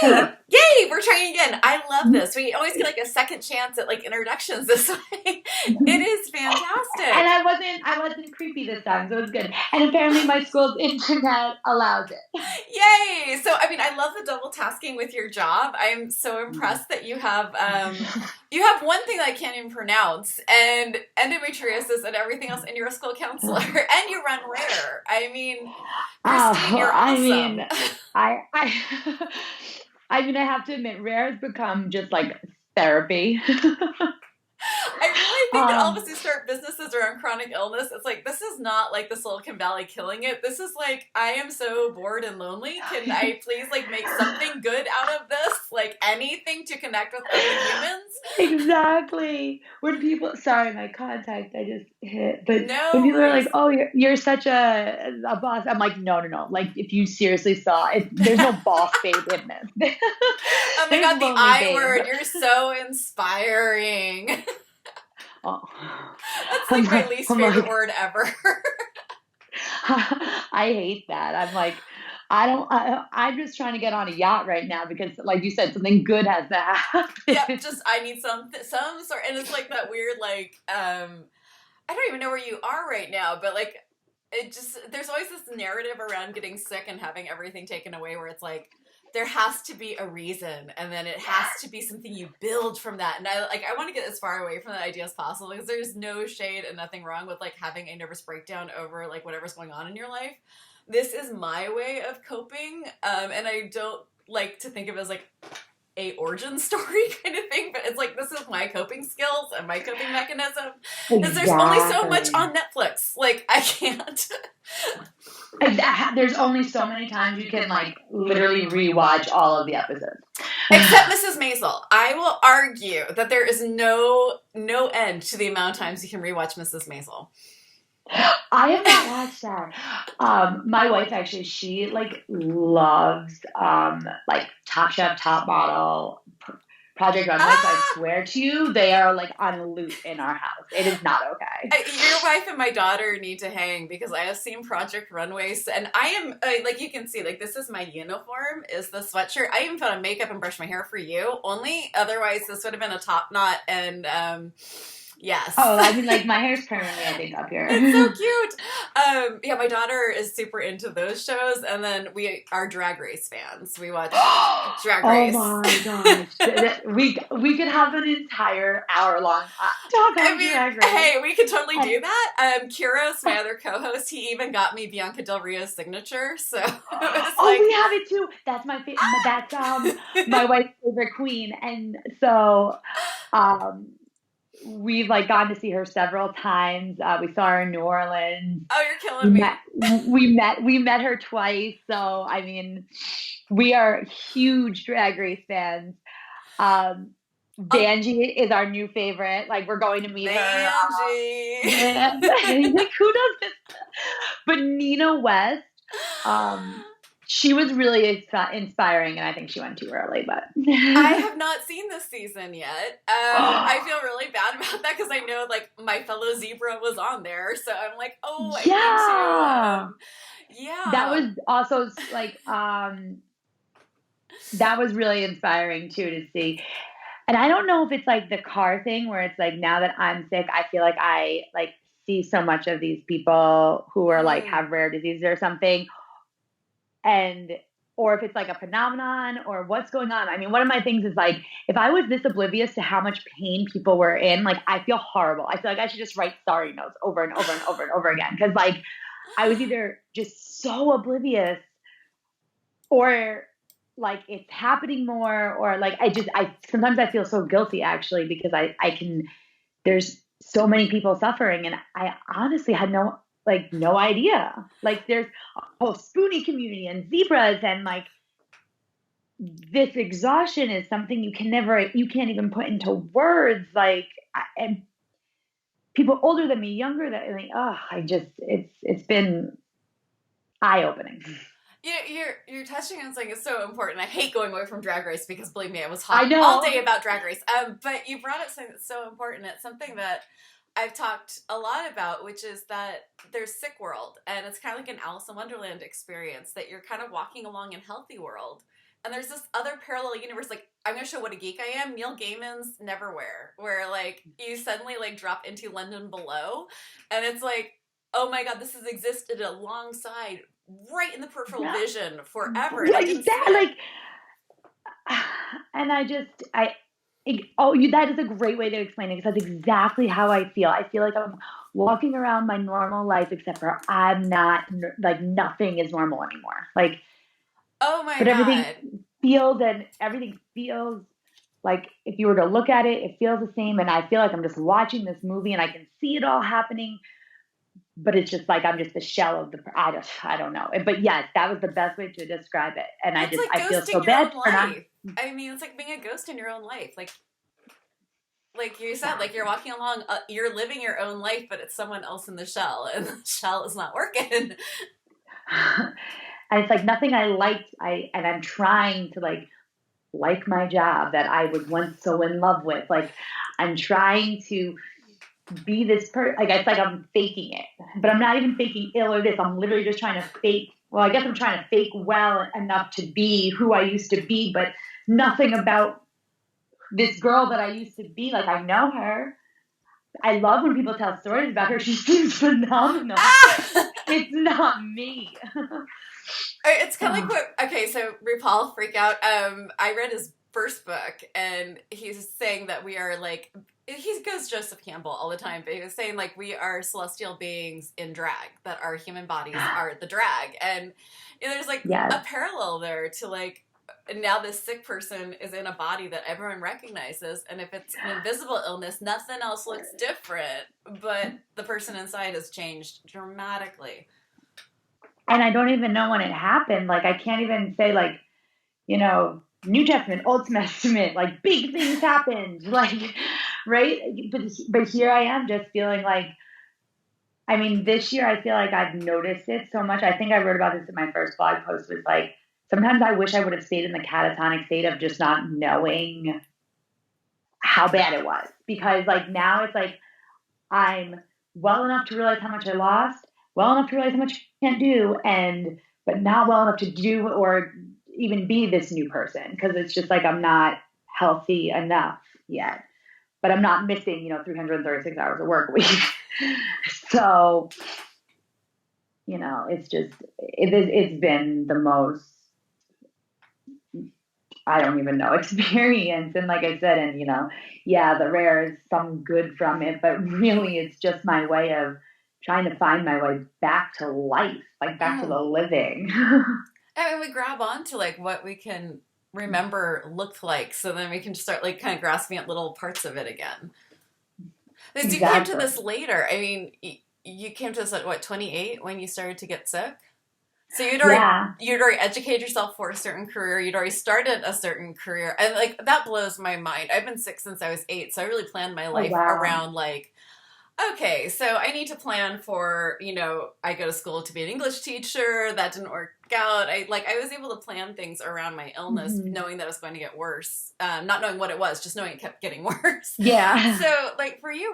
Hello. Yay! We're trying again. I love this. We always get like a second chance at like introductions this way. It is And fantastic. I wasn't creepy this time, so it was good. And apparently my school's internet allows it. Yay! So, I mean, I love the double tasking with your job. I'm so Mm. impressed that you have one thing that I can't even pronounce, and endometriosis and everything else, and you're a school counselor, and you run Rare. I mean, Kristine, Oh, you're I mean, awesome. I I mean, I have to admit, Rare has become just like therapy. I really think that all of um, us who start businesses around chronic illness, it's like this is not like the Silicon Valley killing it. This is like I am so bored and lonely. Can I please like make something good out of this? Like anything to connect with other humans? exactly. When people, sorry, my contact I just hit, but when No people are like, worries. "Oh, you're such a boss," I'm like, "No, no, no. Like, if you seriously saw it, there's no boss babe in this. Oh my There's god, the lonely I babe." word. You're so inspiring. Oh. That's I'm like my like, least I'm favorite like, word ever. I hate that. I'm like, I'm just trying to get on a yacht right now because, like you said, something good has to Yep, happen. just I need some sort and it's like that weird like I don't even know where you are right now, but like it just there's always this narrative around getting sick and having everything taken away where it's like there has to be a reason and then it has to be something you build from that. And I want to get as far away from that idea as possible because there's no shade and nothing wrong with like having a nervous breakdown over like whatever's going on in your life. This is my way of coping, and I don't like to think of it as like a origin story kind of thing, but it's like this is my coping skills and my coping mechanism. Because there's only so much Exactly. on Netflix. Like I can't. There's only so many times you can like literally rewatch all of the episodes. Except Mrs. Maisel. I will argue that there is no end to the amount of times you can rewatch Mrs. Maisel. I have not watched that. My wife actually, she like loves like Top Chef, Top Model, Project Runway. So I Ah! swear to you, they are like on loop in our house. It is not okay. Your wife and my daughter need to hang because I have seen Project Runways, and I am like you can see, like this is my uniform is the sweatshirt. I even put on makeup and brushed my hair for you. Only otherwise, this would have been a top knot, and yes. Oh, I mean, like my hair's permanently, I think, up It's so here. cute. Yeah, my daughter is super into those shows, and then we are Drag Race fans. We watch Drag Oh Race. my gosh, we could have an entire hour long talk I on mean, Drag Race. hey, we could totally And do that. Kuros, my other co-host, he even got me Bianca Del Rio's signature, so it was oh, like, we have it too. That's that's my wife's favorite queen, and so um we've like gone to see her several times. We saw her in New Orleans. oh, you're killing We me. met we met her twice. So I mean, we are huge Drag Race fans. Um, Oh, Vanjie is our new favorite. Like we're going to meet her. Vanjie. And like who does this? But Nina West, um, she was really inspiring, and I think she went too early. But I have not seen this season yet. I feel really bad about that because I know like my fellow zebra was on there, so I'm like, oh, I need to. yeah, that Yeah. was also like that was really inspiring too to see. And I don't know if it's like the car thing where it's like now that I'm sick, I feel like I like see so much of these people who are like Mm. have rare diseases or something, and or if it's like a phenomenon or what's going on. I mean, one of my things is like if I was this oblivious to how much pain people were in, like I feel horrible. I feel like I should just write sorry notes over and over and over and over again because like I was either just so oblivious or like it's happening more or like I sometimes I feel so guilty actually because I can there's so many people suffering and I honestly had no idea. Like there's a whole spoonie community and zebras and like this exhaustion is something you can't even put into words like and people older than me, younger than me, oh, I just it's been eye opening. You're touching on something that's so important. I hate going away from Drag Race because believe me, I was I hot all know. day about Drag Race. But you brought up something that's so important. It's something that I've talked a lot about, which is that there's sick world, and it's kind of like an Alice in Wonderland experience that you're kind of walking along in healthy world. And there's this other parallel universe, like, I'm gonna show what a geek I am. Neil Gaiman's Neverwhere, where like you suddenly like drop into London Below, and it's like, oh my god, this has existed alongside, right in the peripheral Yeah. vision forever, and I Like didn't see that, it. like, and that is a great way to explain it, because that's exactly how I feel. I feel like I'm walking around my normal life, except for I'm not, like, nothing is normal anymore. Like, Oh my but god. everything feels like, if you were to look at it, it feels the same. And I feel like I'm just watching this movie and I can see it all happening, but it's just like, I'm just a shell of I don't know. But yes, that was the best way to describe it. And Well, it's like I feel so ghosting your bad own for not. life. I mean, it's like being a ghost in your own life. Like you said, like you're Exactly. walking along, you're living your own life, but it's someone else in the shell, and the shell is not working. And it's like nothing I liked. And I'm trying to like my job that I was once so in love with. Like, I'm trying to be this like, it's like I'm faking it, but I'm not even faking ill or this. I'm literally just trying to fake. Well, I guess I'm trying to fake well enough to be who I used to be, but nothing about this girl that I used to be. Like, I know her. I love when people tell stories about her. She seems phenomenal. Ah! It's not me. It's kind of like what. Okay, so RuPaul freak out. I read his first book, and he's saying that we are like, he goes Joseph Campbell all the time, but he was saying like we are celestial beings in drag, that our human bodies are the drag, and there's like Yes. a parallel there to like. Now this sick person is in a body that everyone recognizes, and if it's an invisible illness, nothing else looks different, but the person inside has changed dramatically. And I don't even know when it happened. Like, I can't even say, like, New Testament, Old Testament, like, big things happened, like, right? But here I am, just feeling like, I mean, this year I feel like I've noticed it so much. I think I wrote about this in my first blog post. Was like, sometimes I wish I would have stayed in the catatonic state of just not knowing how bad it was, because like now it's like I'm well enough to realize how much I lost, well enough to realize how much I can't do, but not well enough to do or even be this new person, because it's just like I'm not healthy enough yet. But I'm not missing, 336 hours of work a week. So, it's been the most, I don't even know, experience. And like I said, and yeah, the rare is some good from it, but really it's just my way of trying to find my way back to life, like back to the living. I mean, we grab on to like what we can remember looked like, so then we can start like kind of grasping at little parts of it again. Because you came to Exactly. this later. I mean, you came to this at what, 28 when you started to get sick? So Yeah. you'd already educated yourself for a certain career. You'd already started a certain career, and like that blows my mind. I've been sick since I was 8, so I really planned my Oh, life wow. around like, okay, so I need to plan for, I go to school to be an English teacher. That didn't work out. I was able to plan things around my illness, Hmm. knowing that it was going to get worse. Not knowing what it was, just knowing it kept getting worse. Yeah. So, like for you,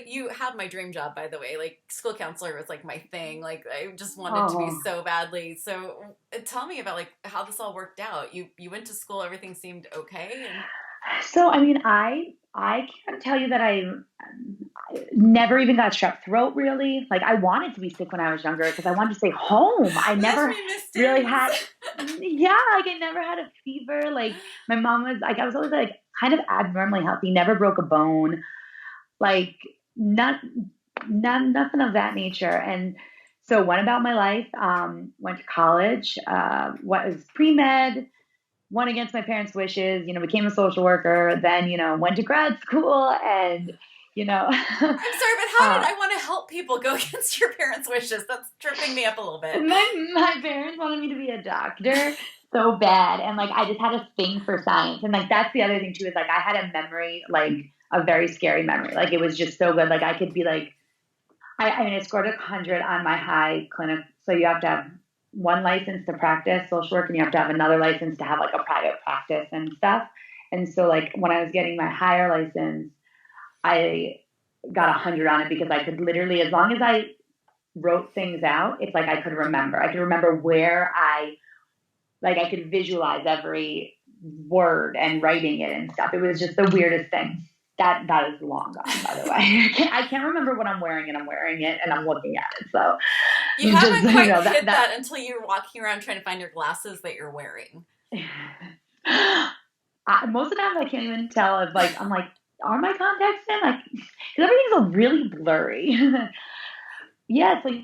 you had my dream job, by the way. Like school counselor was like my thing. Like I just wanted to be Oh. so badly. So, tell me about like how this all worked out. You went to school, everything seemed okay, and So, I mean, I can't tell you that I never even got strep throat, really. Like, I wanted to be sick when I was younger because I wanted to stay home. I those never me missed really days. had, yeah, like I never had a fever. Like, my mom was like, I was always like kind of abnormally healthy, never broke a bone, like not, nothing of that nature. And so went about my life, went to college, was pre-med, went against my parents' wishes, became a social worker, then, went to grad school and, you know, I'm sorry, but how did uh, I want to help people go against your parents' wishes? That's tripping me up a little bit. my parents wanted me to be a doctor so bad. And like, I just had a thing for science. And like, that's the other thing too, is like, I had a memory, like a very scary memory. Like, it was just so good. Like, I could be like, I mean, I scored 100 on my high clinic. So you have to have one license to practice social work, and you have to have another license to have like a private practice and stuff. And so like when I was getting my higher license, I got 100 on it because I could literally, as long as I wrote things out, it's like I could remember. I could remember where I Like I could visualize every word and writing it and stuff. It was just the weirdest thing. That is long gone, by the way. I can't remember what I'm wearing, and I'm wearing it, and I'm looking at it. So You just haven't quite hit that that until you're walking around trying to find your glasses that you're wearing. Most of the time, I can't even tell if like I'm like, are my contacts in? Like, because everything's really blurry. Yeah, it's like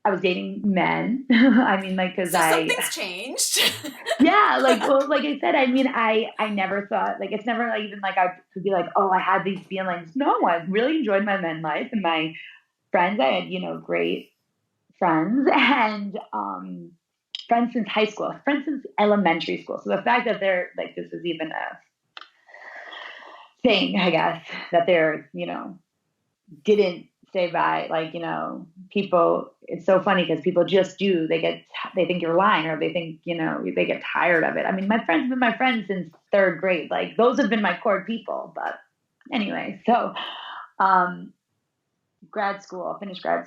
I was dating men. I mean, like, because So something's changed. yeah, like, well, like I said, I mean, I never thought, like, it's never like even like I could be like, oh, I had these feelings. No, I really enjoyed my men life and my friends. I had, great friends and friends since high school, friends since elementary school. So the fact that they're like, this is even a thing, I guess, that they're, didn't say bye. Like, people, it's so funny because people just do, they think you're lying, or they think, they get tired of it. I mean, my friends have been my friends since third grade. Like those have been my core people. But anyway, so, finished grad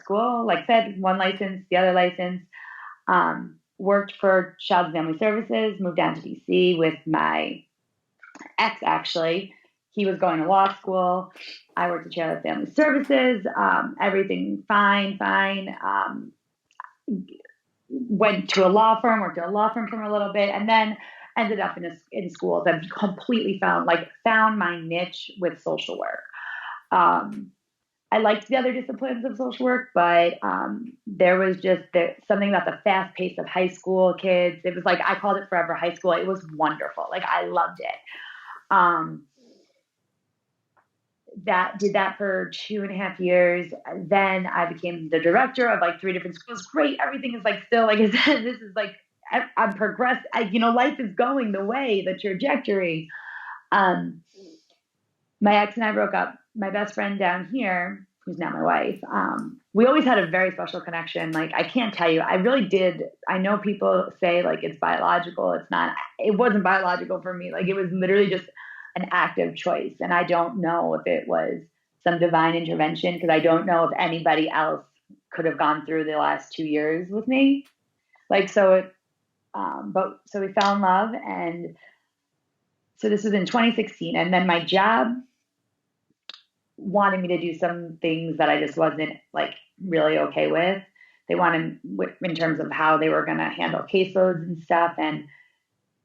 school, like said, one license, the other license, worked for Child and Family Services, moved down to DC with my ex, actually. He was going to law school. I worked at Child and Family Services. Everything fine. Went to a law firm, worked at a law firm for a little bit, and then ended up in schools and completely found my niche with social work. I liked the other disciplines of social work, but there was just something about the fast pace of high school kids. It was like, I called it forever high school. It was wonderful. Like I loved it. Did that for 2.5 years. Then I became the director of like 3 different schools. Great. Everything is like still, like I said, this is like, I'm progressed. Life is going the way, the trajectory. My ex and I broke up. My best friend down here, who's now my wife, we always had a very special connection. Like, I can't tell you, I really did. I know people say like it's biological. It's not. It wasn't biological for me. Like, it was literally just an active choice. And I don't know if it was some divine intervention, because I don't know if anybody else could have gone through the last 2 years with me. Like, so so we fell in love. And so this was in 2016. And then my job wanted me to do some things that I just wasn't like really okay with. They wanted, in terms of how they were going to handle caseloads and stuff. And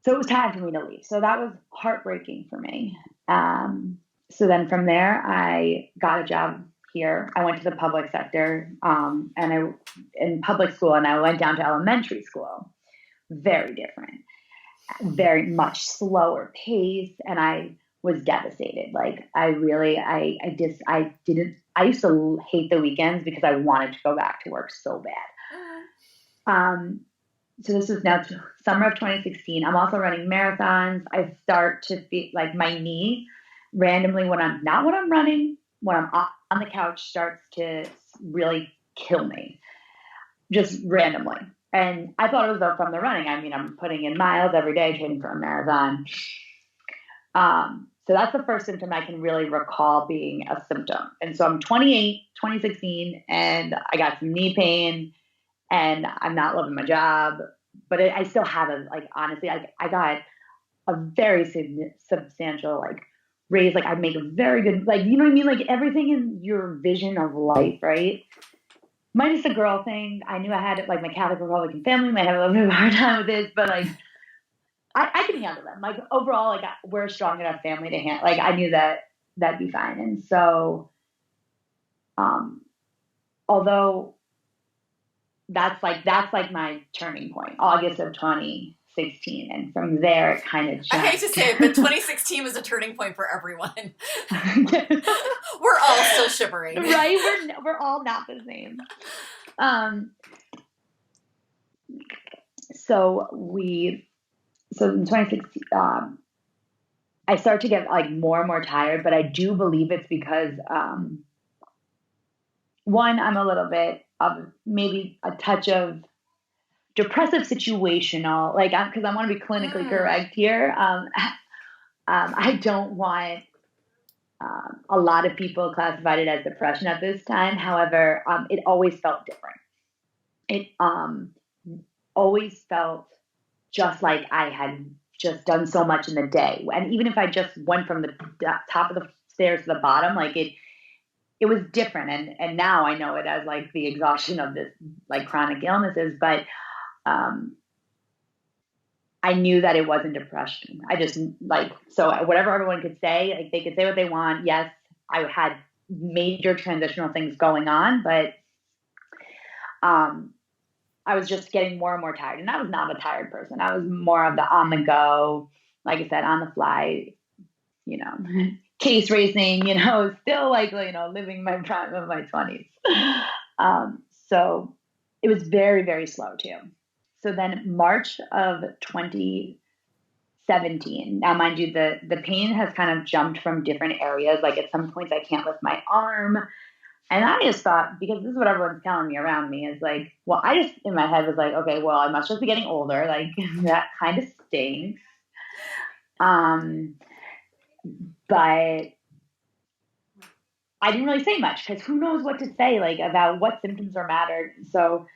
so it was time for me to leave. So that was heartbreaking for me. So then from there, I got a job here. I went to the public sector, in public school, and I went down to elementary school. Very different, very much slower pace. And I was devastated. Like I used to hate the weekends because I wanted to go back to work so bad. So this is now summer of 2016. I'm also running marathons. I start to feel like my knee randomly, when I'm running, when I'm on the couch, starts to really kill me just randomly. And I thought it was from the running. I mean, I'm putting in miles every day, training for a marathon. So that's the first symptom I can really recall being a symptom. And so I'm 28, 2016, and I got some knee pain, and I'm not loving my job, but I still have honestly, I got a very substantial, raise. Like I make a very good, you know what I mean? Like everything in your vision of life, right? Minus the girl thing. I knew I had it, like my Catholic Republican family might have a little bit of a hard time with this, but I can handle them. Like overall, we're a strong enough family to handle. Like I knew that'd be fine. And so, although that's my turning point, August of 2016, and from there it kind of. I hate to say it, but 2016 was a turning point for everyone. We're all still shivering, right? We're all not the same. So in 2016, I start to get more and more tired, but I do believe it's because, one, I'm a little bit of maybe a touch of depressive situational, because I want to be clinically correct here. I don't want a lot of people classified it as depression at this time. However, it always felt different. always felt just like I had just done so much in the day. And even if I just went from the top of the stairs to the bottom, like it was different. And now I know it as like the exhaustion of this like chronic illnesses, but I knew that it wasn't depression. I just like, so whatever everyone could say, like they could say what they want. Yes, I had major transitional things going on, but I was just getting more and more tired. And I was not a tired person. I was more of the on the go, like I said, on the fly, case racing, still like, living my prime of my 20s. So it was very, very slow too. So then March of 2017, now mind you, the pain has kind of jumped from different areas. Like at some points I can't lift my arm. And I just thought, because this is what everyone's telling me around me, is like, well, I just, in my head was like, okay, well, I must just be getting older. Like, that kind of stinks. But I didn't really say much because who knows what to say, like, about what symptoms are mattered. So,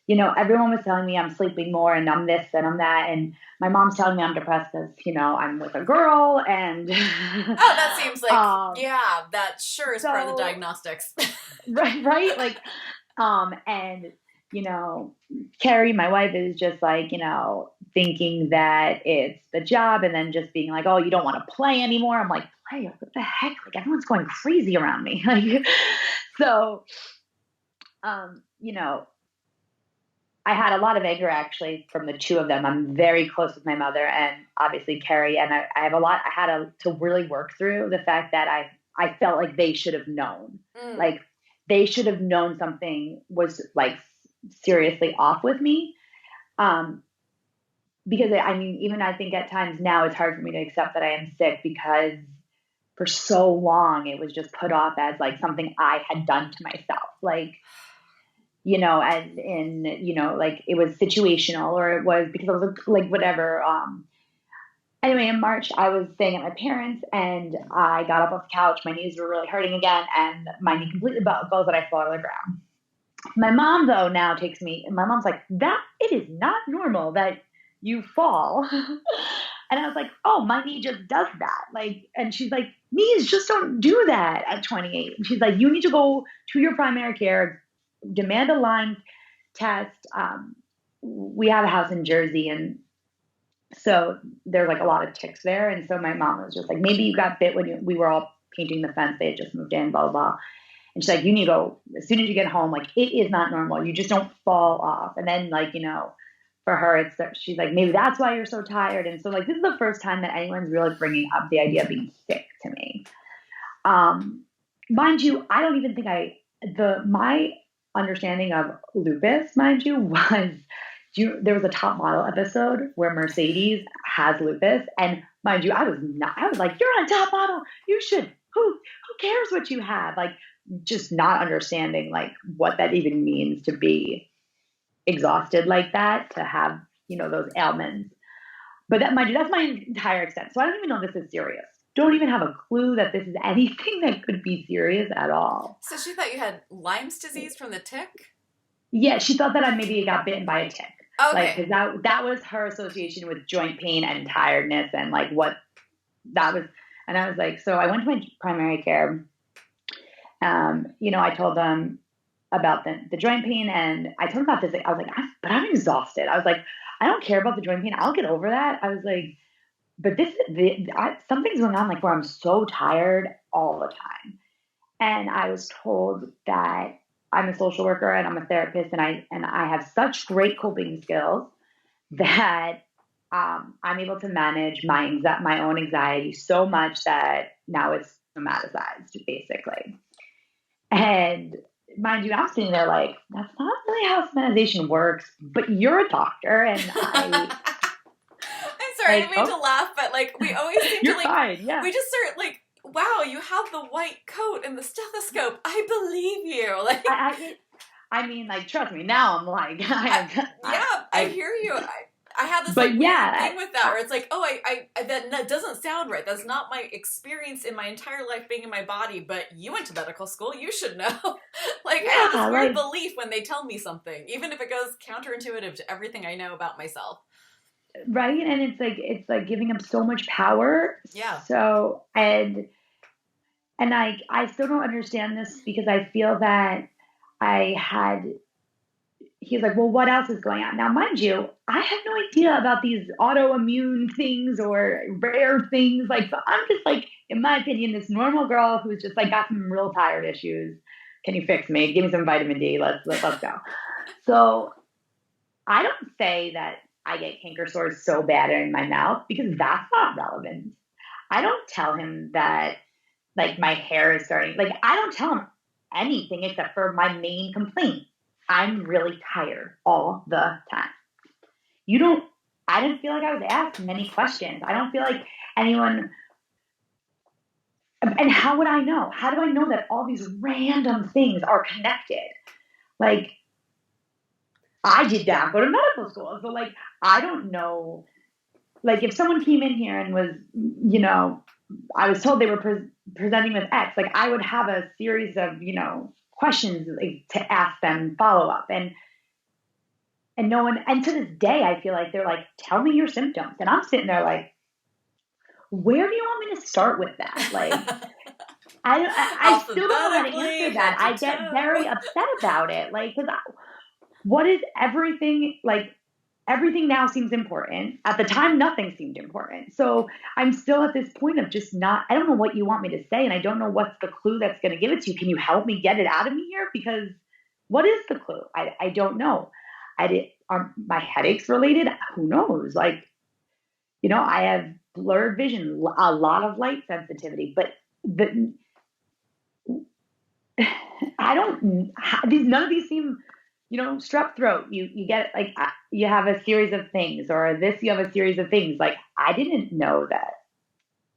everyone was telling me I'm sleeping more and I'm this and I'm that. And my mom's telling me I'm depressed because, I'm with a girl and. Oh, that seems like, yeah, that sure is part of the diagnostics. Right. Like, and, Carrie, my wife, is just like, thinking that it's the job and then just being like, oh, you don't want to play anymore. I'm like, play? What the heck? Like, everyone's going crazy around me. Like, so, I had a lot of anger actually from the two of them. I'm very close with my mother and obviously Carrie. And I had to really work through the fact that I felt like they should have known. Like, they should have known something was like seriously off with me. Because even I think at times now it's hard for me to accept that I am sick because for so long it was just put off as like something I had done to myself. Like, as in, like it was situational or it was because I was like, whatever. Anyway, in March, I was staying at my parents and I got up off the couch. My knees were really hurting again and my knee completely buckles and I fell to the ground. My mom, though, now takes me, and my mom's like, it is not normal that you fall. And I was like, oh, my knee just does that. Like, and she's like, knees just don't do that at 28. And she's like, you need to go to your primary care, demand a Lyme test. We have a house in Jersey, and so there's like a lot of ticks there. And so my mom was just like, maybe you got bit when we were all painting the fence. They had just moved in, blah, blah, blah. And she's like, you need to go as soon as you get home. Like, it is not normal. You just don't fall off. And then like, for her, she's like, maybe that's why you're so tired. And so like, this is the first time that anyone's really bringing up the idea of being sick to me. Mind you, I don't even think my understanding of lupus, mind you, was, there was a Top Model episode where Mercedes has lupus. And mind you, I was like, you're on Top Model. You should, who cares what you have? Like, just not understanding like what that even means to be exhausted like that, to have, those ailments. But that's my entire extent. So I don't even know this is serious. Don't even have a clue that this is anything that could be serious at all. So she thought you had Lyme's disease from the tick? Yeah, she thought that I maybe got bitten by a tick. Okay. Like, that was her association with joint pain and tiredness and like what that was. And I was like, so I went to my primary care. I told them about the joint pain and I told them about this. I was like, but I'm exhausted. I was like, I don't care about the joint pain. I'll get over that. I was like, but something's going on like where I'm so tired all the time. And I was told that I'm a social worker and I'm a therapist and I have such great coping skills that I'm able to manage my own anxiety so much that now it's somaticized, basically. And mind you, I'm sitting there like, that's not really how somatization works, but you're a doctor and I'm sorry, I didn't mean to laugh, but like we always seem to like fine, yeah. We just start like, wow, you have the white coat and the stethoscope. I believe you. Like I mean, like, trust me, now I'm like, I hear you. I had this But like yeah, weird thing with that where it's like, oh, that doesn't sound right. That's not my experience in my entire life being in my body. But you went to medical school, you should know. Like I have this weird belief when they tell me something, even if it goes counterintuitive to everything I know about myself. Right, and it's like giving them so much power. Yeah. So and I still don't understand this because I feel that I had. He's like, well, what else is going on? Now, mind you, I have no idea about these autoimmune things or rare things. Like, so I'm just like, in my opinion, this normal girl who's just like got some real tired issues. Can you fix me? Give me some vitamin D. Let's go. So I don't say that I get canker sores so bad in my mouth because that's not relevant. I don't tell him that like my hair is starting. Like I don't tell him anything except for my main complaint. I'm really tired all the time. I didn't feel like I was asked many questions. I don't feel like anyone, and how would I know? How do I know that all these random things are connected? Like, I did not go to medical school. So, like, I don't know. Like, if someone came in here and was, I was told they were presenting with X, like, I would have a series of, questions like, to ask them follow up. And no one, and to this day, I feel like they're like, tell me your symptoms. And I'm sitting there like, where do you want me to start with that? Like, I still don't know how to answer that. I get very upset about it. Like, because what is everything, like, everything now seems important. At the time, nothing seemed important. So I'm still at this point of just I don't know what you want me to say, and I don't know what's the clue that's going to give it to you. Can you help me get it out of me here? Because what is the clue? I don't know. Are my headaches related? Who knows? Like, I have blurred vision, a lot of light sensitivity, but none of these seem, strep throat, you get like, you have a series of things, or this, you have a series of things. Like, I didn't know that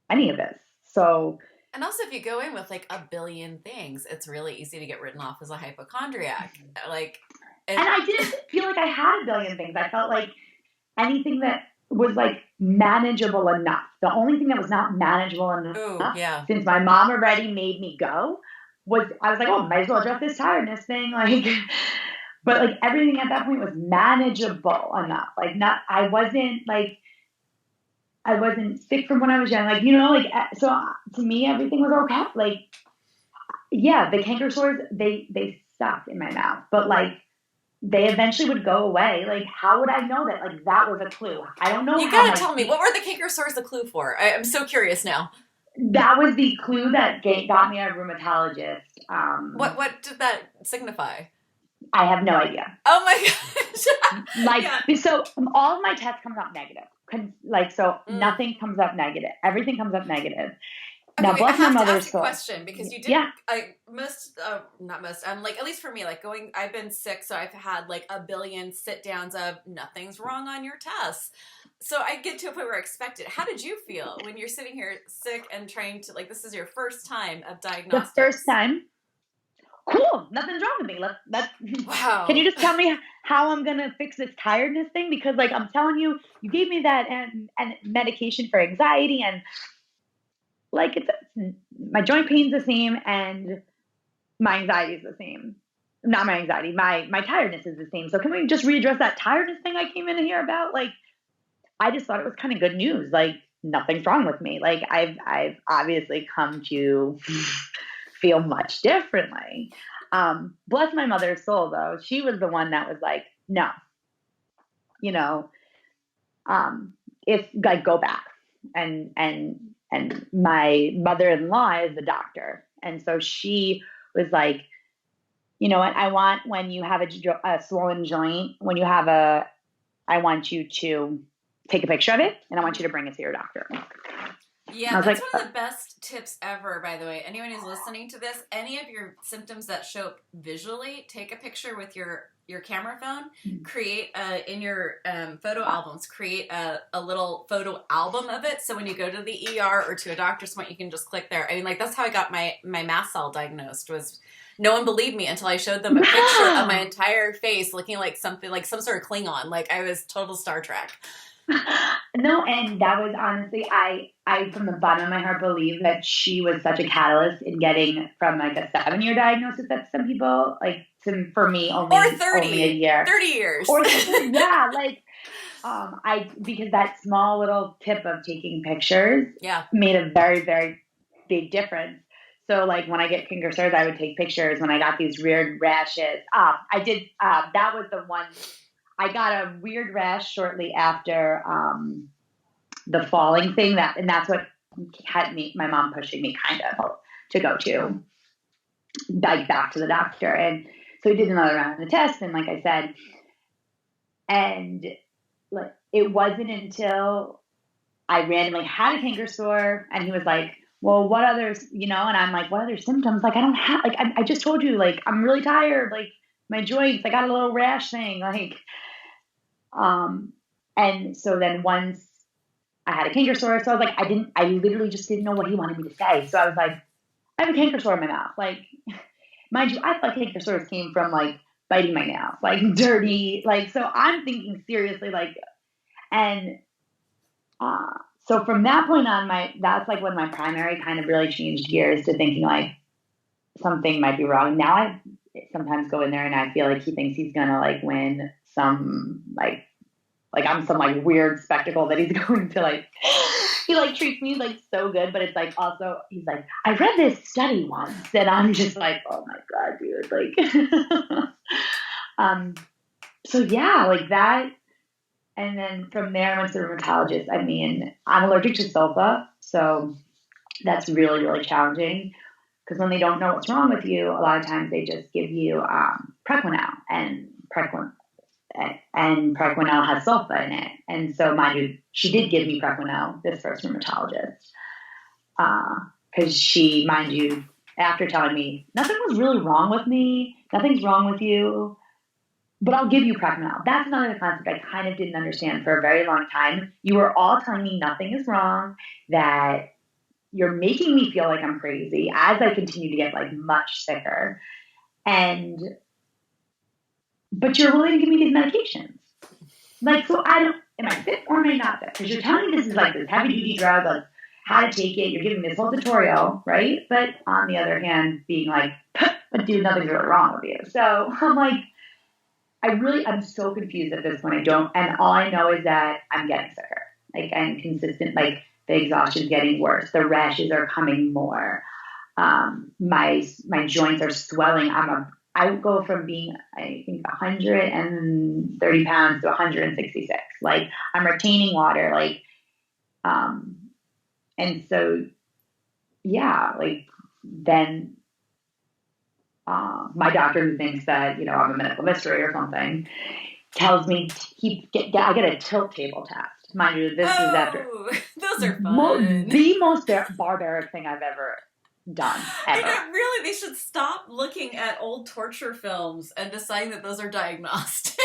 any of this. So, and also if you go in with like a billion things, it's really easy to get written off as a hypochondriac. Like, and I didn't feel like I had a billion things. I felt like anything that was like manageable enough. The only thing that was not manageable enough, since my mom already made me go, I was like, oh, might as well address this tiredness thing. Like, but like everything at that point was manageable enough. Like, I wasn't sick from when I was young. Like, so to me, everything was okay. Like, yeah, the canker sores, they sucked in my mouth, but like, they eventually would go away. Like, how would I know that? Like, that was a clue. I don't know. You gotta tell me, what were the canker sores a clue for? I'm so curious now. That was the clue that got me a rheumatologist. What did that signify? I have no idea. Oh my gosh. So all of my tests comes up negative. Nothing comes up negative. Everything comes up negative. Okay, now, bless I have my to mother's ask soul. a question because you did. Yeah. Not most. Like, at least for me, like I've been sick, so I've had like a billion sit downs of nothing's wrong on your tests. So I get to a point where I expect it. How did you feel when you're sitting here sick and trying to, like, this is your first time of diagnostics? The first time. Cool. Nothing's wrong with me. Wow. Can you just tell me how I'm going to fix this tiredness thing? Because, like, I'm telling you, you gave me that and medication for anxiety, and like, my joint pain's the same and my anxiety is the same. Not my anxiety, my tiredness is the same. So can we just readdress that tiredness thing I came in here about? Like, I just thought it was kind of good news. Like, nothing's wrong with me. Like, I've obviously come to feel much differently. Bless my mother's soul, though. She was the one that was like, no, if like, go back. And my mother-in-law is the doctor. And so she was like, I want, when you have a swollen joint, I want you to take a picture of it, and I want you to bring it to your doctor. Yeah, that's one of the best tips ever, by the way. Anyone who's listening to this, any of your symptoms that show up visually, take a picture with your camera phone, create in your photo albums, create a little photo album of it. So when you go to the ER or to a doctor's appointment, you can just click there. I mean, like, that's how I got my mast cell diagnosed, was no one believed me until I showed them a picture of my entire face looking like something, like some sort of Klingon. Like I was total Star Trek. No, and that was honestly, I from the bottom of my heart believe that she was such a catalyst in getting from like a 7-year diagnosis that some people like for me only Or 30, only a year, 30 years. Or yeah, like because that small little tip of taking pictures made a very, very big difference. So like when I get finger sores, I would take pictures. When I got these weird rashes, I did, that was the one. I got a weird rash shortly after the falling thing, and that's what had my mom pushing me kind of to go to like back to the doctor. And so we did another round of the test, and like I said, and like it wasn't until I randomly had a canker sore, and he was like, well, what others, and I'm like, what other symptoms? Like, I don't have, like, I just told you, like, I'm really tired, like, my joints, I got a little rash thing, like, and so then once I had a canker sore, so I was like, I literally just didn't know what he wanted me to say. So I was like, I have a canker sore in my mouth. Like, mind you, I thought canker sores came from like biting my nails, like dirty, like, so I'm thinking seriously, like, and, so from that point on, that's like when my primary kind of really changed gears to thinking like something might be wrong. Now I sometimes go in there and I feel like he thinks he's gonna like win some like I'm some like weird spectacle that he's going to like. He like treats me like so good, but it's like also he's like, I read this study once, and I'm just like, oh my god, dude, like. So yeah, like that. And then from there, I went to the rheumatologist. I mean, I'm allergic to sulfa, so that's really, really challenging. Because when they don't know what's wrong with you, a lot of times they just give you Prequinel, and Prequinel has sulfa in it. And so, mind you, she did give me Prequinel, this first rheumatologist, because she, mind you, after telling me nothing was really wrong with me, nothing's wrong with you, but I'll give you Prequinel. That's another concept I kind of didn't understand for a very long time. You were all telling me nothing is wrong, that you're making me feel like I'm crazy as I continue to get like much sicker. But you're willing to give me these medications. Like, so am I fit or am I not fit? Because you're telling me this is like this heavy duty drug, like how to take it. You're giving me this whole tutorial, right? But on the other hand, being like, but dude, nothing's really wrong with you. So I'm like, I'm so confused at this point. And all I know is that I'm getting sicker, like, and consistent, like the exhaustion's getting worse. The rashes are coming more. My joints are swelling. I would go from being, I think, 130 pounds to 166. Like, I'm retaining water, like, and so, yeah, like, then, my doctor, who thinks that, I'm a medical mystery or something, tells me I get a tilt table test. Mind you, this is after. Those are fun. The most barbaric thing I've ever done, ever. Really, they should stop looking at old torture films and deciding that those are diagnostic.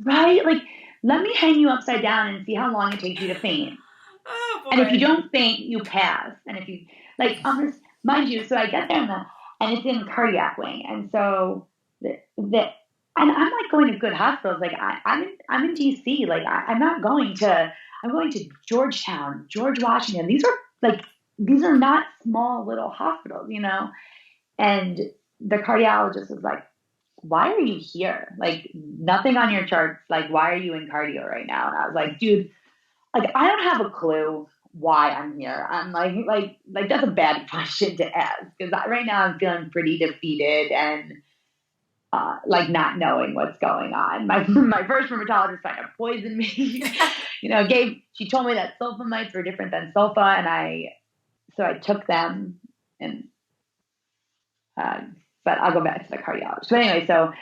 Right? Like, let me hang you upside down and see how long it takes you to faint. Oh, boy. And if you don't faint, you pass. And if you, like, mind you, so I get there and it's in the cardiac wing. And so and I'm like going to good hospitals. Like I'm in DC. Like I'm going to Georgetown, George Washington. These are not small little hospitals, and the cardiologist was like, why are you here? Like, nothing on your charts. Like, why are you in cardio right now? And I was like, dude, like, I don't have a clue why I'm here. I'm like that's a bad question to ask, because right now I'm feeling pretty defeated and like not knowing what's going on. My first rheumatologist tried to poison me. She told me that sulfamides were different than sulfa, and so I took them, and but I'll go back to the cardiologist. But anyway, so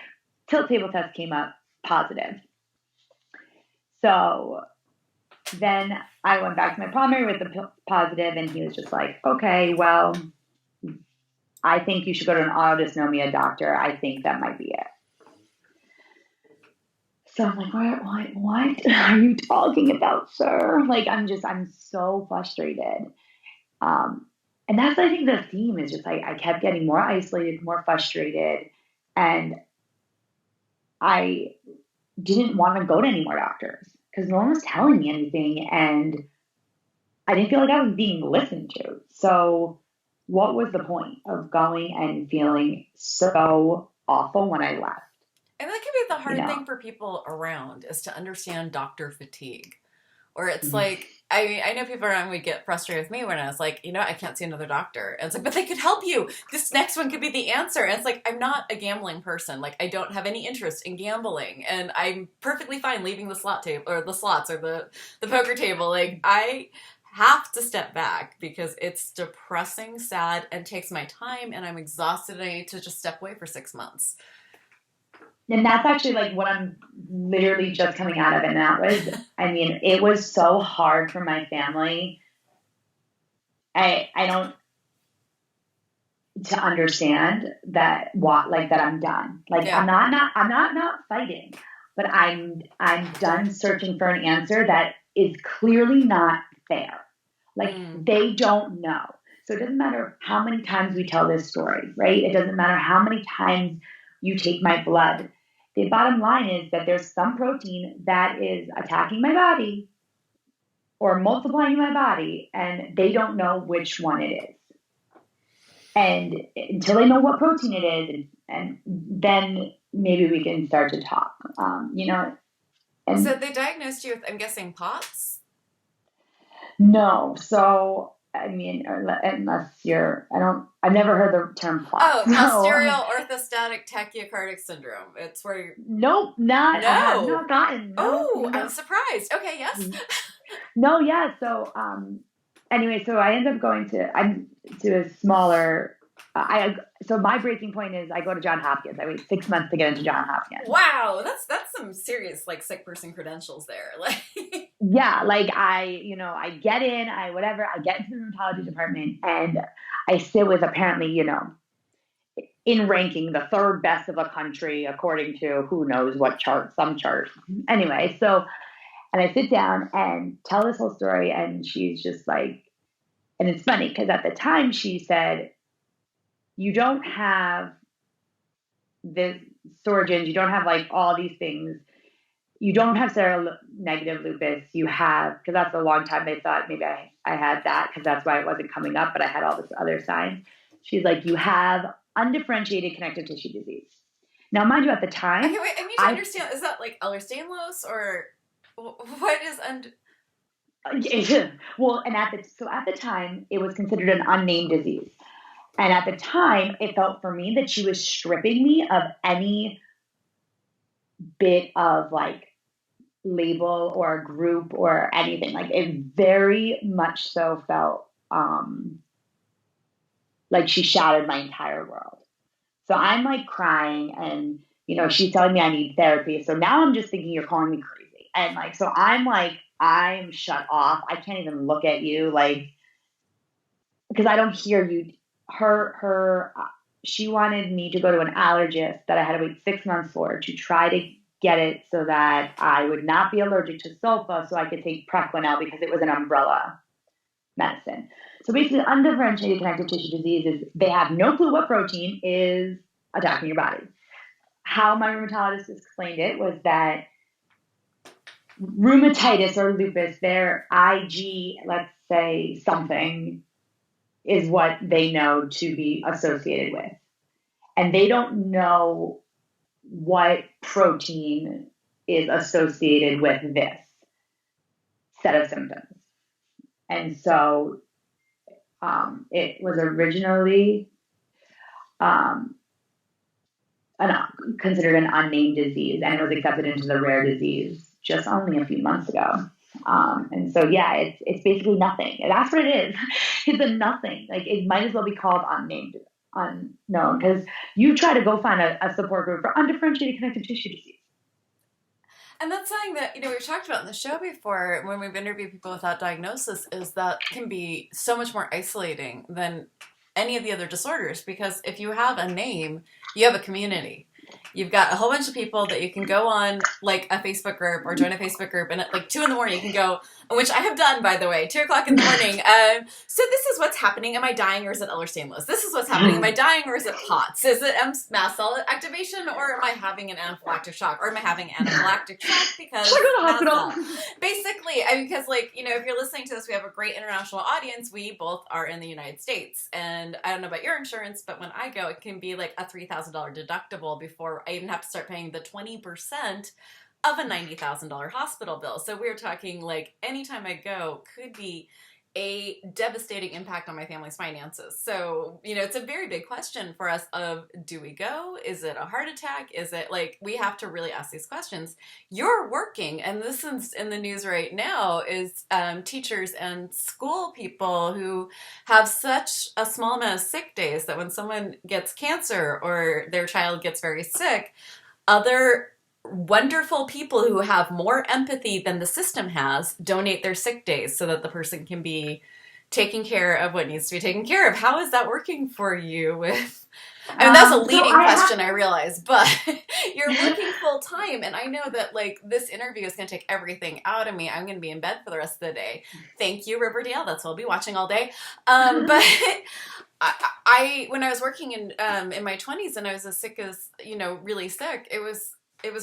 tilt table test came up positive. So then I went back to my primary with the positive, and he was just like, okay, well, I think you should go to an autodysnomia doctor. I think that might be it. So I'm like, what are you talking about, sir? Like, I'm so frustrated. And And that's, I think, the theme is just like I kept getting more isolated, more frustrated, and I didn't want to go to any more doctors because no one was telling me anything, and I didn't feel like I was being listened to. So, what was the point of going and feeling so awful when I left? And that can be the You hard know? thing for people around is to understand doctor fatigue. Or it's Mhm. like, I mean, I know people around would get frustrated with me when I was like, I can't see another doctor. And it's like, but they could help you. This next one could be the answer. And it's like, I'm not a gambling person. Like, I don't have any interest in gambling. And I'm perfectly fine leaving the slot table or the slots or the poker table. Like, I have to step back because it's depressing, sad, and takes my time. And I'm exhausted. And I need to just step away for 6 months. And that's actually like what I'm literally just coming out of. And that was, I mean, it was so hard for my family. I don't to understand that what like that I'm done. Like Yeah. I'm not fighting, but I'm done searching for an answer that is clearly not fair. Like they don't know. So it doesn't matter how many times we tell this story, right? It doesn't matter how many times you take my blood. The bottom line is that there's some protein that is attacking my body or multiplying my body, and they don't know which one it is. And until they know what protein it is, and then maybe we can start to talk, you know. And so they diagnosed you with, I'm guessing, POTS? No. So, I mean, unless I've never heard the term POTS. Oh, posterior orthostatic tachycardic syndrome. It's where you're... Nope, I have No. not gotten, no, Oh, no. I'm surprised. Okay, yes. No, yeah. So, anyway, so I end up going to a smaller, so my breaking point is I go to Johns Hopkins. I wait 6 months to get into Johns Hopkins. Wow, that's some serious like sick person credentials there. Like, yeah, like I get in, I get into the rheumatology department, and I sit with apparently, in ranking the third best of the country according to who knows what chart, some chart. Anyway, so and I sit down and tell this whole story, and she's just like, and it's funny because at the time she said, you don't have this Sorgens, you don't have like all these things. You don't have seronegative lupus. You have, because that's a long time they thought maybe I had that because that's why it wasn't coming up, but I had all this other signs. She's like, you have undifferentiated connective tissue disease. Now, mind you, at the time, okay, wait, I need to understand. Is that like Ehlers-Danlos or what is well, and at the time, it was considered an unnamed disease. And at the time, it felt for me that she was stripping me of any bit of like label or a group or anything. Like it very much so felt like she shattered my entire world. So I'm like crying, and she's telling me I need therapy. So now I'm just thinking you're calling me crazy. And like so I'm shut off. I can't even look at you like because I don't hear you. She wanted me to go to an allergist that I had to wait 6 months for to try to get it so that I would not be allergic to sulfa, so I could take Prequinel because it was an umbrella medicine. So basically, undifferentiated connective tissue disease is they have no clue what protein is attacking your body. How my rheumatologist explained it was that rheumatitis or lupus, their IG, let's say something, is what they know to be associated with. And they don't know what protein is associated with this set of symptoms. And so it was originally considered an unnamed disease, and it was accepted into the rare disease just only a few months ago. And so, yeah, it's basically nothing. That's what it is. It's a nothing. Like it might as well be called unnamed, unknown, because you try to go find a support group for undifferentiated connective tissue disease. And that's something that, we've talked about in the show before when we've interviewed people without diagnosis is that can be so much more isolating than any of the other disorders because if you have a name, you have a community. you've got a whole bunch of people that you can go on like a Facebook group or join a Facebook group, and at like 2 a.m. you can go, which I have done, by the way, 2 o'clock in the morning. So this is what's happening. Am I dying, or is it Ehlers-Danlos? This is what's happening. Am I dying, or is it POTS? Is it mast cell activation, or am I having an anaphylactic shock, or am I having anaphylactic shock because Should I go to the mast hospital? cell? Basically, I mean, because like, you know, if you're listening to this, we have a great international audience. We both are in the United States, and I don't know about your insurance, but when I go, it can be like a $3,000 deductible before I even have to start paying the 20% of a $90,000 hospital bill. So we're talking like anytime I go could be a devastating impact on my family's finances. So, you know, it's a very big question for us of, do we go? Is it a heart attack? Is it like, we have to really ask these questions. You're working, and this is in the news right now, is teachers and school people who have such a small amount of sick days that when someone gets cancer or their child gets very sick, other wonderful people who have more empathy than the system has donate their sick days so that the person can be taking care of what needs to be taken care of. How is that working for you with, I mean, that's a leading question, I realize, but you're working full time, and I know that like this interview is going to take everything out of me. I'm going to be in bed for the rest of the day. Thank you, Riverdale. That's what I'll be watching all day. But I when I was working in my 20s and I was as sick as, you know, really sick, it was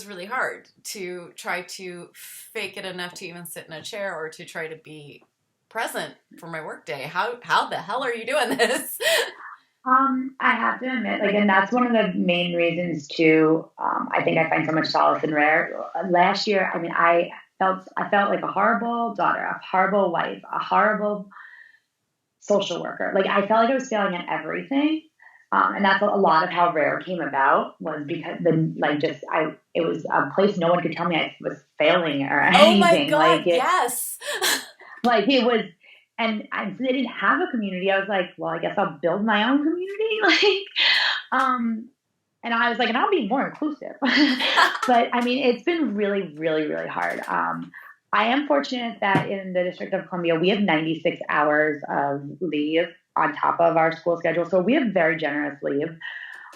really hard to try to fake it enough to even sit in a chair or to try to be present for my workday. How the hell are you doing this? I have to admit, like, and that's one of the main reasons too. I think I find so much solace in rare. Last year, I mean, I felt like a horrible daughter, a horrible wife, a horrible social worker. Like, I felt like I was failing at everything. And that's a lot of how rare came about, was because it was a place no one could tell me I was failing or anything. Oh my God, yes. Like it was, and they didn't have a community. I was like, well, I guess I'll build my own community. And I was like, and I'll be more inclusive. But I mean, it's been really, really, really hard. I am fortunate that in the District of Columbia, we have 96 hours of leave on top of our school schedule. So we have very generous leave.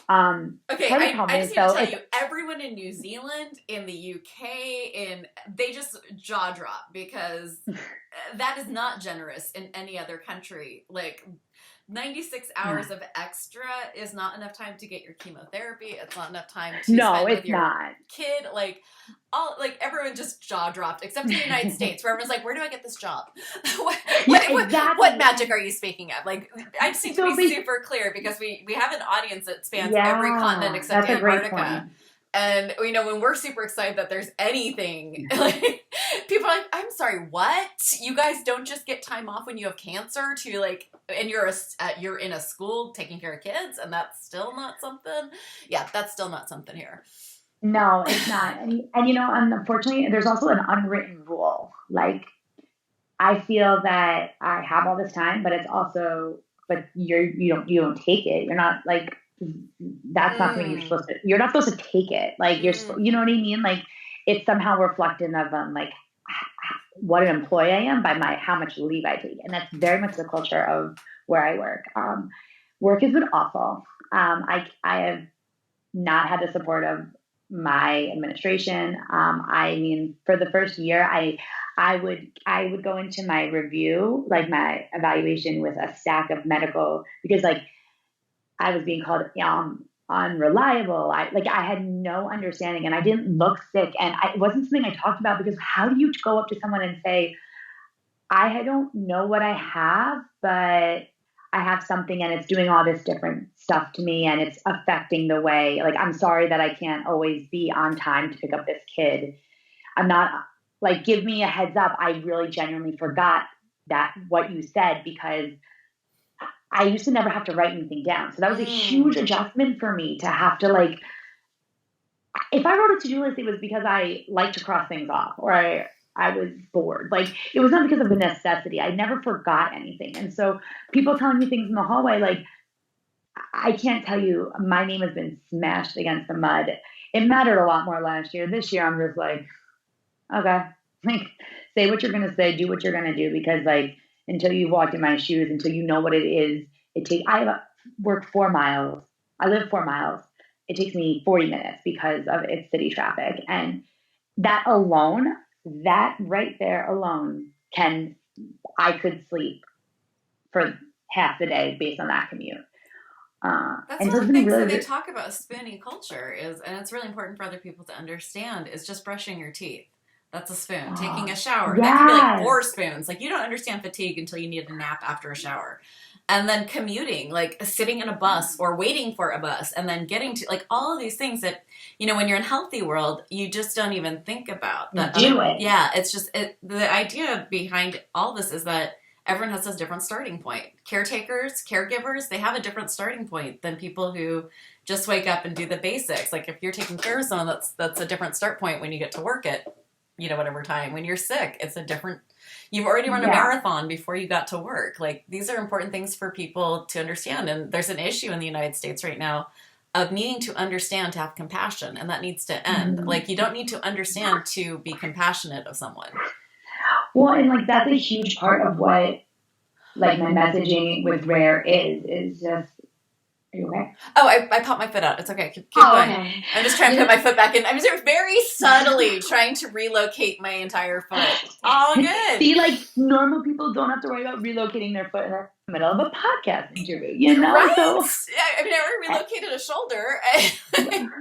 Okay, I just need to tell you, everyone in New Zealand, in the UK, they just jaw drop because that is not generous in any other country. Like 96 hours of extra is not enough time to get your chemotherapy. It's not enough time to spend with your kid. Like everyone just jaw dropped, except in the United States, where everyone's like, "Where do I get this job? What magic are you speaking of?" Like, I just need to be super clear because we have an audience that spans every continent except Antarctica. And, you know, when we're super excited that there's anything, like, people are like, I'm sorry, what? You guys don't just get time off when you have cancer to, like, and you're in a school taking care of kids, and that's still not something? Yeah, that's still not something here. No, it's not. And you know, unfortunately, there's also an unwritten rule. Like, I feel that I have all this time, but it's also, but you don't take it. You're not like, that's not something you're not supposed to take it. Like you know what I mean? Like, it's somehow reflective of like what an employee I am by how much leave I take. And that's very much the culture of where I work. Work has been awful. I have not had the support of my administration. I mean, for the first year, I would go into my review, like my evaluation, with a stack of medical, because like I was being called unreliable. I had no understanding, and I didn't look sick, and it wasn't something I talked about, because how do you go up to someone and say, I don't know what I have, but I have something and it's doing all this different stuff to me and it's affecting the way, like, I'm sorry that I can't always be on time to pick up this kid. I'm not, like, give me a heads up. I really genuinely forgot what you said, because I used to never have to write anything down. So that was a huge adjustment for me to have to, like, if I wrote a to-do list, it was because I like to cross things off, or I was bored. Like, it was not because of a necessity. I never forgot anything. And so people telling me things in the hallway, like, I can't tell you, my name has been smashed against the mud. It mattered a lot more last year. This year, I'm just like, okay, like, say what you're going to say, do what you're going to do, because, like, until you've walked in my shoes, until you know what it is, I work 4 miles. I live 4 miles. it takes me 40 minutes because of its city traffic. And that alone, that right there alone I could sleep for half the day based on that commute. That's And one so of it's the been things really, that they talk about spoony culture is, and it's really important for other people to understand, is just brushing your teeth. That's a spoon. Taking a shower. That can be like yeah, 4 spoons. Like you don't understand fatigue until you need a nap after a shower. And then commuting, like sitting in a bus or waiting for a bus and then getting to like all of these things that, when you're in a healthy world, you just don't even think about that. do it. Yeah, it's just, the idea behind all this is that everyone has a different starting point. Caretakers, caregivers, they have a different starting point than people who just wake up and do the basics. Like if you're taking care of someone, that's a different start point when you get to work at, whatever time. When you're sick, it's a different, you've already run a marathon before you got to work. Like these are important things for people to understand. And there's an issue in the United States right now of needing to understand to have compassion, and that needs to end. Mm-hmm. Like you don't need to understand to be compassionate of someone. Well, and like that's a huge part of what like my messaging with Rare is just. Are you okay? Oh, I popped my foot out. It's okay. Keep going. Okay. I'm just trying to put my foot back in. I'm just very subtly trying to relocate my entire foot. All good. See, like normal people don't have to worry about relocating their foot in the middle of a podcast interview, Right? So, I mean, I already relocated a shoulder. And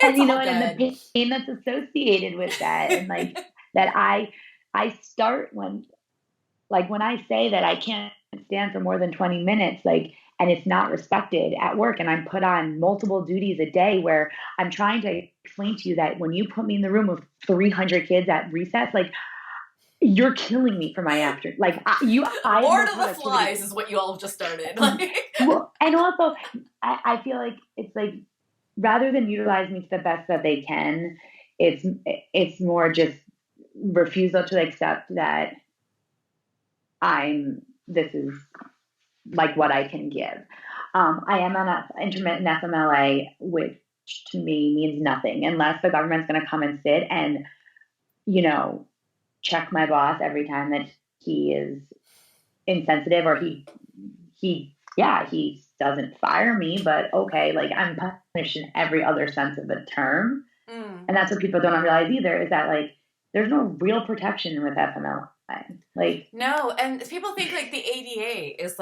and the pain that's associated with that, and like that I start when I say that I can't stand for more than 20 minutes, and it's not respected at work, and I'm put on multiple duties a day where I'm trying to explain to you that when you put me in the room with 300 kids at recess, you're killing me for my after. Lord of the Flies is what you all have just started. Well, and also, I feel like it's like rather than utilize me to the best that they can, it's more just refusal to accept that this is like what I can give. I am on intermittent FMLA, which to me means nothing unless the government's going to come and sit and, check my boss every time that he is insensitive or he doesn't fire me, but okay, I'm punished in every other sense of the term. And that's what people don't realize either, is that there's no real protection with FMLA. No, and people think the ADA is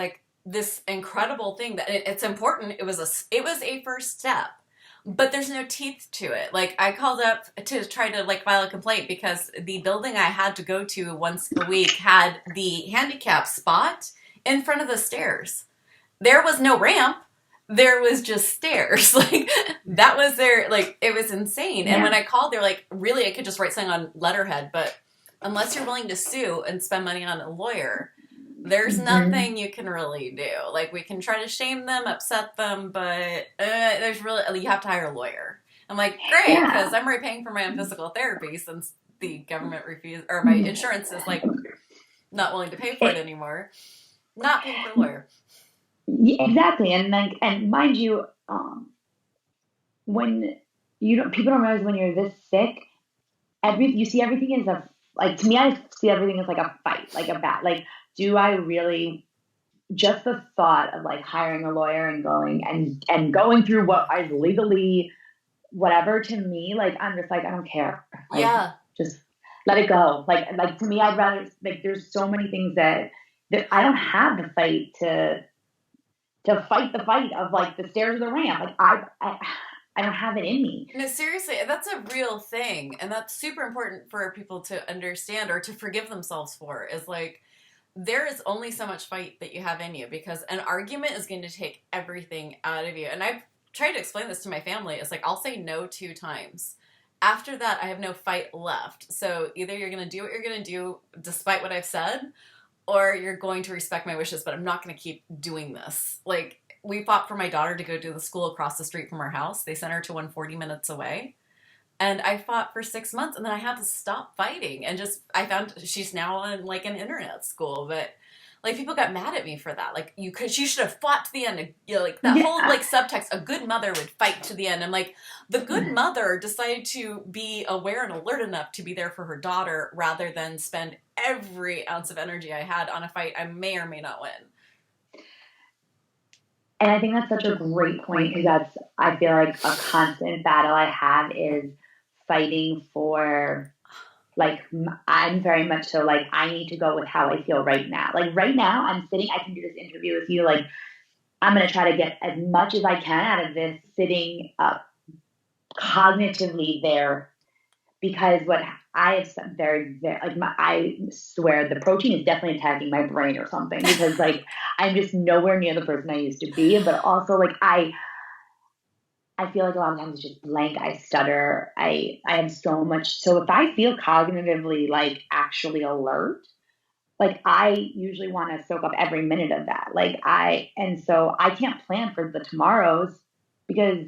this incredible thing that it's important. It was a first step, but there's no teeth to it. I called up to try to file a complaint because the building I had to go to once a week had the handicap spot in front of the stairs. There was no ramp. There was just stairs. That was their, it was insane. Yeah. And when I called, they're really, I could just write something on letterhead, but unless you're willing to sue and spend money on a lawyer, there's nothing you can really do. We can try to shame them, upset them, but there's really, you have to hire a lawyer. I'm great, because I'm already paying for my own physical therapy since the government refused, or my insurance is not willing to pay for it anymore. Not paying for a lawyer. Yeah, exactly. And and mind you, when people don't realize when you're this sick, you see everything as to me, I see everything as a fight, a battle. Do I really, just the thought of hiring a lawyer and going through what is legally whatever, to me, I'm just I don't care. Just let it go. To me, I'd rather, there's so many things that I don't have the fight to fight the fight of the stairs or the ramp. I don't have it in me. No, seriously, that's a real thing. And that's super important for people to understand or to forgive themselves for, is there is only so much fight that you have in you, because an argument is going to take everything out of you. And I've tried to explain this to my family. It's I'll say no 2 times. After that, I have no fight left. So either you're going to do what you're going to do despite what I've said, or you're going to respect my wishes, but I'm not going to keep doing this. We fought for my daughter to go to the school across the street from our house. They sent her to one 40 minutes away. And I fought for 6 months, and then I had to stop fighting. And I found she's now on an internet school. But people got mad at me for that. You should have fought to the end. Whole subtext, a good mother would fight to the end. I'm the good mother decided to be aware and alert enough to be there for her daughter rather than spend every ounce of energy I had on a fight I may or may not win. And I think that's such a great point because I feel like a constant battle I have is fighting for, like, I'm very much so like, I need to go with how I feel right now. Like, right now, I'm sitting, I can do this interview with you. Like, I'm going to try to get as much as I can out of this sitting up cognitively there, because what I have some very, very like I swear the protein is definitely attacking my brain or something, because like I'm just nowhere near the person I used to be. But also like I feel like a lot of times it's just blank. I stutter. I have so much. So if I feel cognitively like actually alert, like I usually want to soak up every minute of that. And so I can't plan for the tomorrows because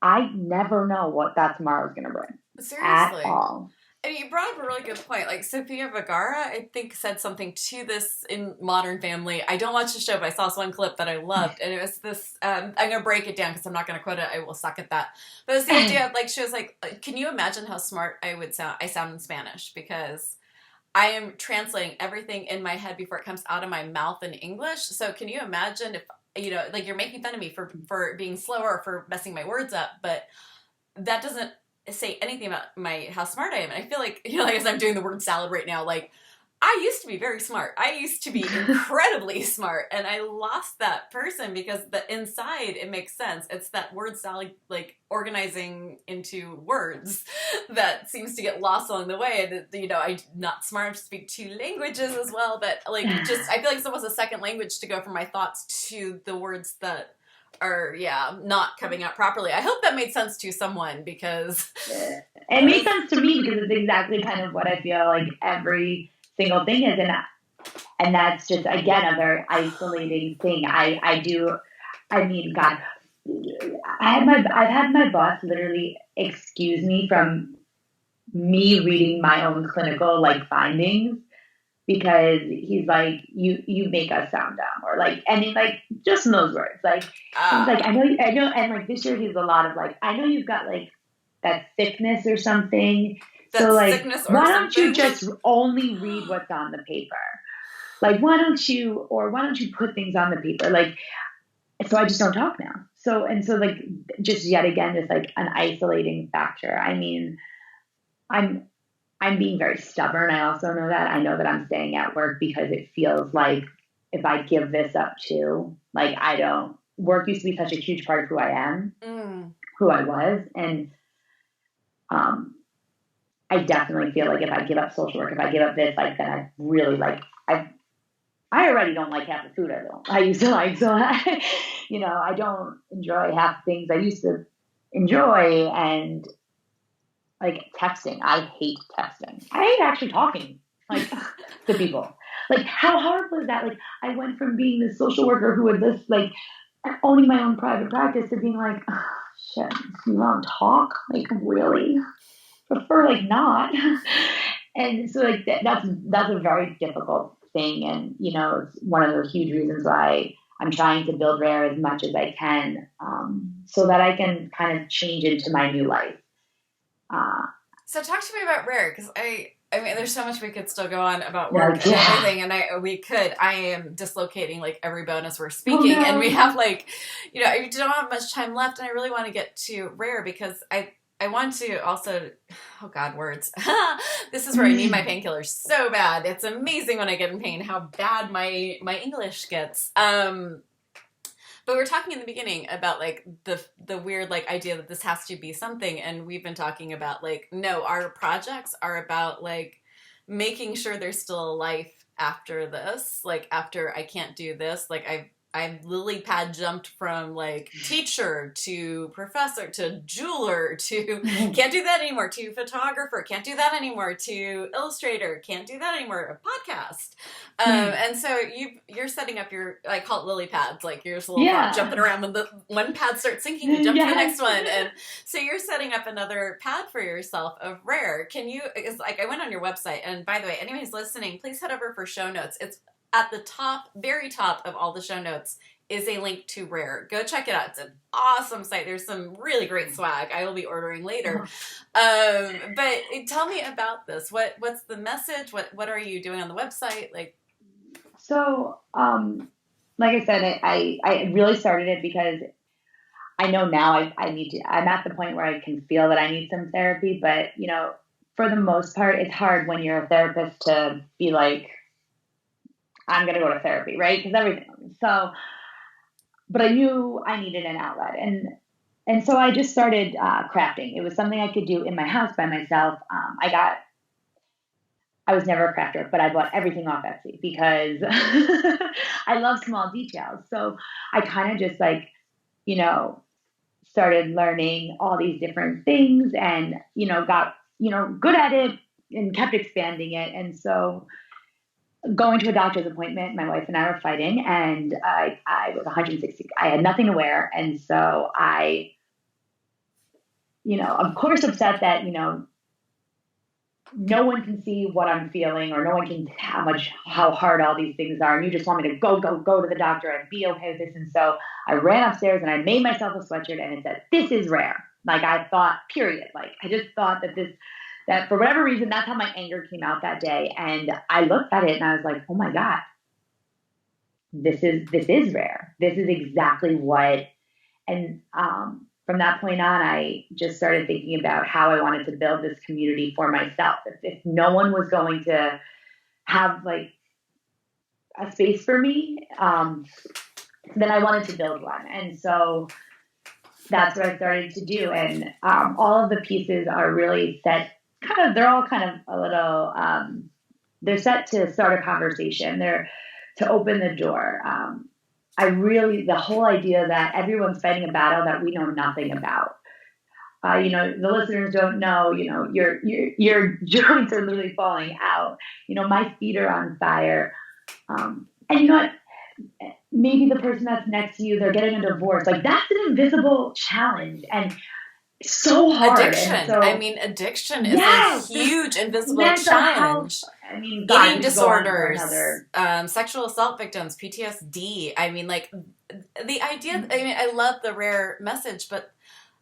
I never know what that tomorrow is going to bring at Seriously. all. And you brought up a really good point. Like Sofia Vergara, I think, said something to this in Modern Family. I don't watch the show, but I saw this one clip that I loved, and it was this. I'm gonna break it down because I'm not gonna quote it. I will suck at that. But it's the idea of, like, she was like, "Can you imagine how smart I would sound? I sound in Spanish because I am translating everything in my head before it comes out of my mouth in English. So can you imagine if, like, you're making fun of me for being slower or for messing my words up, but that doesn't say anything about how smart I am. And I feel like, like as I'm doing the word salad right now, like I used to be very smart. I used to be incredibly smart, and I lost that person because the inside, it makes sense. It's that word salad, like organizing into words, that seems to get lost along the way. And, I'm not smart enough to speak two languages as well, but like just, I feel like it's almost a second language to go from my thoughts to the words that are, not coming out properly. I hope that made sense to someone, because it made sense to me because it's exactly kind of what I feel like every single thing is. And that's just, again, a very isolating thing. I mean, God, I've had my boss literally excuse me from me reading my own clinical like findings, because he's like, you make us sound dumb, or like, and he's like, just in those words, like, he's like, I know, and like this year he's a lot of like, I know you've got like that sickness or something, so like, why don't you just only read what's on the paper? Like, why don't you put things on the paper? Like, so I just don't talk now. So like, just yet again, just like an isolating factor. I mean, I'm being very stubborn. I also know that. I know that I'm staying at work because it feels like if I give this up too, like work used to be such a huge part of who I am, who I was. And I definitely feel like if I give up social work, if I give up this, like, then I really like, I already don't like half the food I used to like. So, I don't enjoy half the things I used to enjoy. And like texting, I hate texting. I hate actually talking like to people. Like, how hard was that? Like, I went from being this social worker who had this like owning my own private practice to being like, oh, shit, you want to talk? Like, really? Prefer like not. And so like that's a very difficult thing, and it's one of the huge reasons why I'm trying to build Rare as much as I can, so that I can kind of change into my new life. So talk to me about Rare, because I mean, there's so much we could still go on about work and everything, and I am dislocating like every bone as we're speaking, and we have like, I don't have much time left, and I really want to get to Rare because I want to also, oh God, words. This is where I need my painkillers so bad. It's amazing when I get in pain how bad my English gets. But we were talking in the beginning about like the weird like idea that this has to be something, and we've been talking about like, no, our projects are about like making sure there's still a life after this, like after I can't do this. Like I've lily pad jumped from like teacher to professor to jeweler to can't do that anymore, to photographer, can't do that anymore, to illustrator, can't do that anymore, a podcast. And so you're setting up your, I call it lily pads, like you're just a little jumping around. When the one pad starts sinking, you jump to the next one. And so you're setting up another pad for yourself of Rare. It's like, I went on your website, and by the way, anyone who's listening, please head over for show notes. It's at the top, very top of all the show notes is a link to Rare. Go check it out. It's an awesome site. There's some really great swag. I will be ordering later. But tell me about this. What's the message? What are you doing on the website? Like, so like I said, I really started it because I know now I need to, I'm at the point where I can feel that I need some therapy, but for the most part, it's hard when you're a therapist to be like, I'm going to go to therapy, right? Because everything. So, but I knew I needed an outlet, and so I just started crafting. It was something I could do in my house by myself. I was never a crafter, but I bought everything off Etsy because I love small details. So I kind of just like, you know, started learning all these different things and, got, good at it and kept expanding it. And so going to a doctor's appointment, my wife and I were fighting, and I was 160. I had nothing to wear. And so I, of course, upset that, no one can see what I'm feeling, or no one can how hard all these things are. And you just want me to go to the doctor and be okay with this. And so I ran upstairs and I made myself a sweatshirt and it said, "This is rare." Like I thought, period. Like I just thought that for whatever reason, that's how my anger came out that day. And I looked at it and I was like, oh my God, this is rare. This is exactly what, and, from that point on, I just started thinking about how I wanted to build this community for myself. If no one was going to have like a space for me, then I wanted to build one. And so that's what I started to do. And all of the pieces are really set, they're all kind of a little, they're set to start a conversation. They're to open the door. The whole idea that everyone's fighting a battle that we know nothing about. The listeners don't know, your joints are literally falling out. My feet are on fire. And you know what? Maybe the person that's next to you, they're getting a divorce. Like that's an invisible challenge and so hard. Addiction. So, addiction is a huge invisible challenge. Eating disorders, sexual assault victims, PTSD. The idea, I love the rare message, but